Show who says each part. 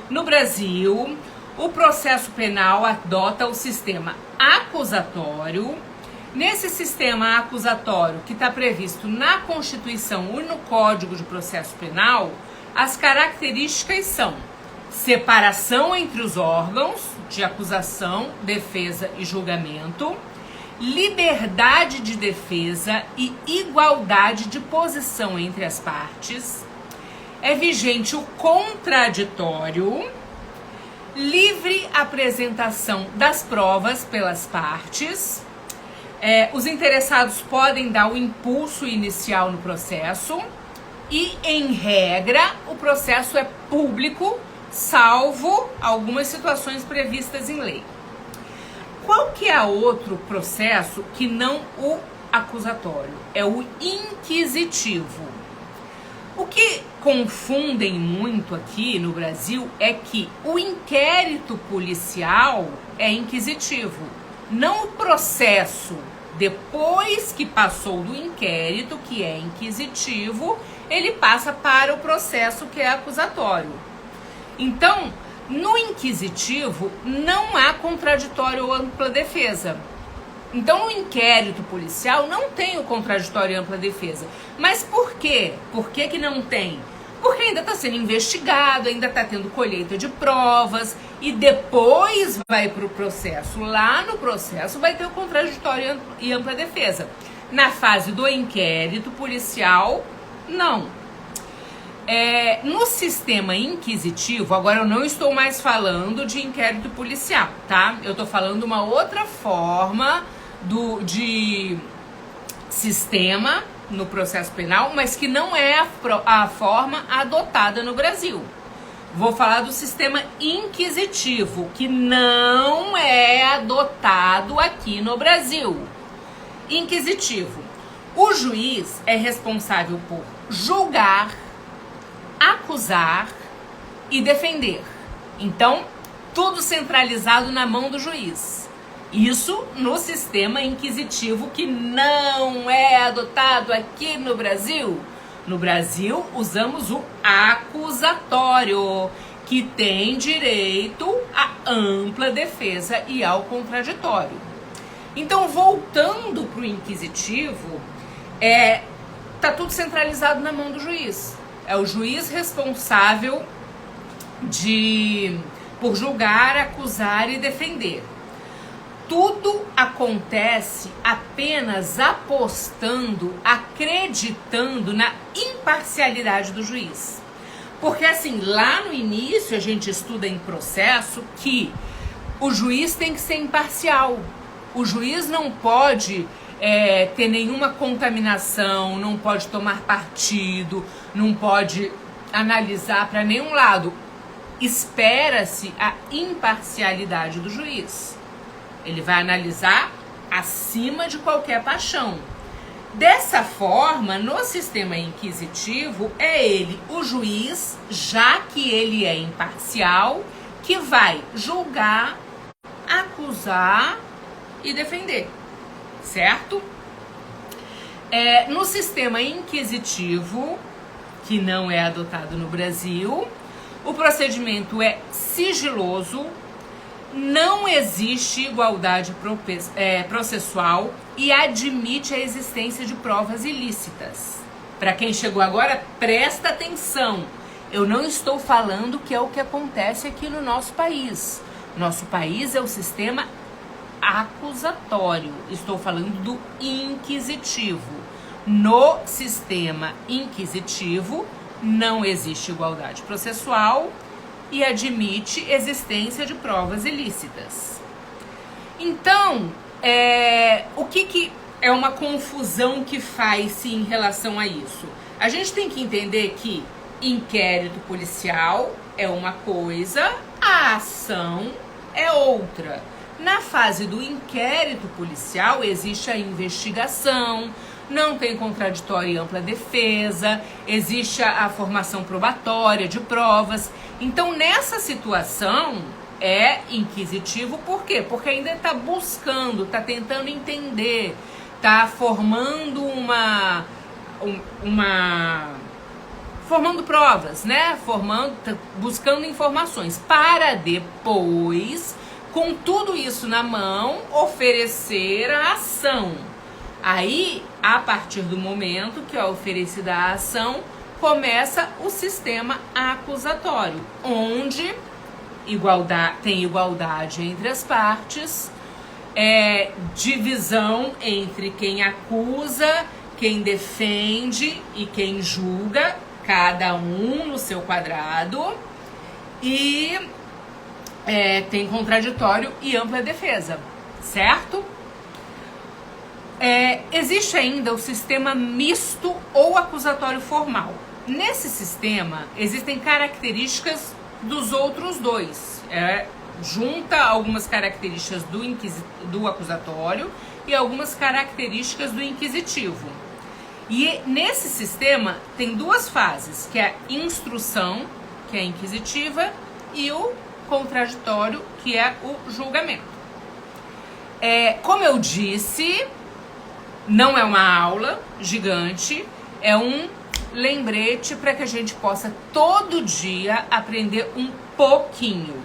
Speaker 1: No Brasil, o processo penal adota o sistema acusatório. Nesse sistema acusatório que está previsto na Constituição e no Código de Processo Penal, as características são separação entre os órgãos de acusação, defesa e julgamento, liberdade de defesa e igualdade de posição entre as partes, é vigente o contraditório, livre apresentação das provas pelas partes, os interessados podem dar o impulso inicial no processo e, em regra, o processo é público, salvo algumas situações previstas em lei. Qual que é outro processo que não o acusatório? É o inquisitivo. O que confundem muito aqui no Brasil é que o inquérito policial é inquisitivo, não o processo. Depois que passou do inquérito, que é inquisitivo, ele passa para o processo que é acusatório. Então, no inquisitivo, não há contraditório ou ampla defesa. Então, no inquérito policial, não tem o contraditório e ampla defesa. Mas por quê? Por que que não tem? Porque ainda está sendo investigado, ainda está tendo colheita de provas e depois vai para o processo. Lá no processo vai ter o contraditório e ampla defesa. Na fase do inquérito policial, não. No sistema inquisitivo, agora eu não estou mais falando de inquérito policial, tá? Eu estou falando uma outra forma de sistema no processo penal, mas que não é a forma adotada no Brasil. Vou falar do sistema inquisitivo, que não é adotado aqui no Brasil. Inquisitivo. O juiz é responsável por julgar, acusar e defender. Então, tudo centralizado na mão do juiz. Isso no sistema inquisitivo que não é adotado aqui no Brasil. No Brasil, usamos o acusatório, que tem direito à ampla defesa e ao contraditório. Então, voltando para o inquisitivo, tá tudo centralizado na mão do juiz. É o juiz responsável por julgar, acusar e defender. Tudo acontece apenas apostando, acreditando na imparcialidade do juiz. Porque assim, lá no início a gente estuda em processo que o juiz tem que ser imparcial. O juiz não pode ter nenhuma contaminação, não pode tomar partido, não pode analisar para nenhum lado. Espera-se a imparcialidade do juiz. Ele vai analisar acima de qualquer paixão. Dessa forma, no sistema inquisitivo, é ele, o juiz, já que ele é imparcial, que vai julgar, acusar e defender, certo? No sistema inquisitivo, que não é adotado no Brasil, o procedimento é sigiloso, não existe igualdade processual e admite a existência de provas ilícitas. Para quem chegou agora, presta atenção. Eu não estou falando que é o que acontece aqui no nosso país. Nosso país é o sistema acusatório. Estou falando do inquisitivo. No sistema inquisitivo, não existe igualdade processual e admite existência de provas ilícitas. Então, o que é uma confusão que faz-se em relação a isso? A gente tem que entender que inquérito policial é uma coisa, a ação é outra. Na fase do inquérito policial existe a investigação, não tem contraditório e ampla defesa, existe a formação probatória de provas. Então, nessa situação, é inquisitivo, por quê? Porque ainda está buscando, está tentando entender, está formando uma formando provas, né? Buscando informações para depois, com tudo isso na mão, oferecer a ação. Aí, a partir do momento que é oferecida a ação, começa o sistema acusatório, onde tem igualdade entre as partes, divisão entre quem acusa, quem defende e quem julga, cada um no seu quadrado, e tem contraditório e ampla defesa, certo? Existe ainda o sistema misto ou acusatório formal. Nesse sistema, existem características dos outros dois. Junta algumas características do acusatório e algumas características do inquisitivo. E nesse sistema tem duas fases, que é a instrução, que é a inquisitiva, e o contraditório, que é o julgamento. Como eu disse, não é uma aula gigante, é um lembrete para que a gente possa todo dia aprender um pouquinho.